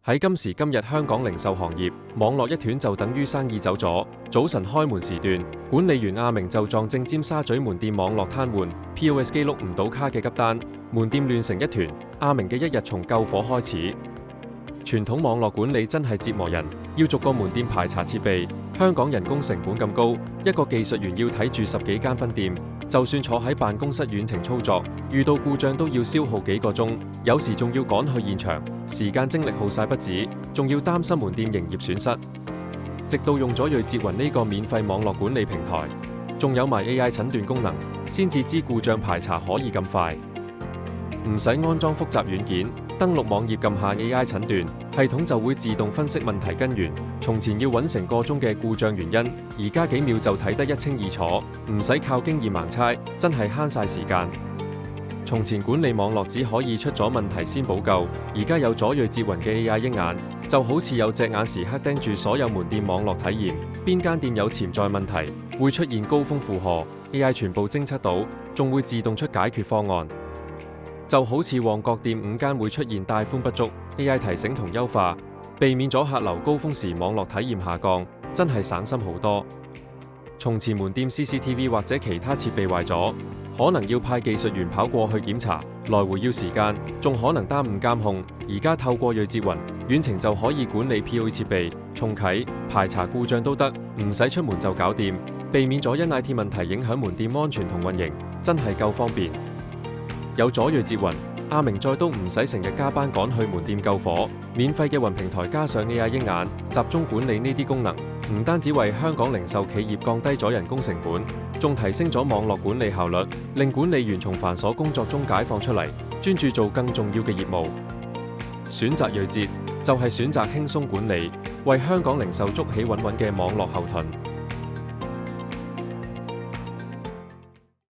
喺今時今日香港零售行業，網絡一斷就等於生意走咗。早晨開門時段，管理員阿明就撞正尖沙咀門店網絡癱瘓 ，POS 機碌唔到卡嘅急單，門店亂成一團。阿明嘅一日從救火開始。傳統網絡管理真係折磨人，要逐個門店排查設備。香港人工成本咁高，一個技術員要睇住10幾間分店，就算坐喺辦公室遠程操作，遇到故障都要消耗幾個鐘，有時仲要趕去現場，時間精力耗晒不止，仲要擔心門店營業損失。直到用咗銳捷雲呢個免費網絡管理平台，仲有埋 AI 診斷功能，先至知故障排查可以咁快，唔使安裝複雜軟件。登錄網頁撳下 AI 診斷，系統就會自動分析問題根源。從前要揾成個鐘嘅故障原因，而家幾秒就睇得一清二楚，唔使靠經驗盲猜，真係慳晒時間。從前管理網絡只可以出咗問題先補救，而家有咗銳捷雲嘅 AI 鷹眼，就好似有隻眼時刻盯住所有門店網絡體驗，邊間店有潛在問題，會出現高峰負荷 ，AI 全部偵測到，仲會自動出解決方案。就好似旺角店5間會出現帶寬不足 ，AI 提醒同優化，避免咗客流高峰時網絡體驗下降，真係省心好多。從前門店 CCTV 或者其他設備壞咗，可能要派技術員跑過去檢查，來回要時間，仲可能耽誤監控。而家透過銳捷雲，遠程就可以管理 POS 設備、重啟、排查故障都得，唔使出門就搞掂，避免咗因 IT 問題影響門店安全同運營，真係夠方便。有咗銳捷雲，阿明再都唔使成日加班趕去門店救火，免費嘅雲平台加上 AI 鷹眼，集中管理呢啲功能，唔單止為香港零售企業降低咗人工成本，仲提升咗網絡管理效率，令管理員從繁瑣工作中解放出嚟，專注做更重要嘅業務。選擇銳捷，就係選擇輕鬆管理，為香港零售築起穩穩嘅網絡後盾。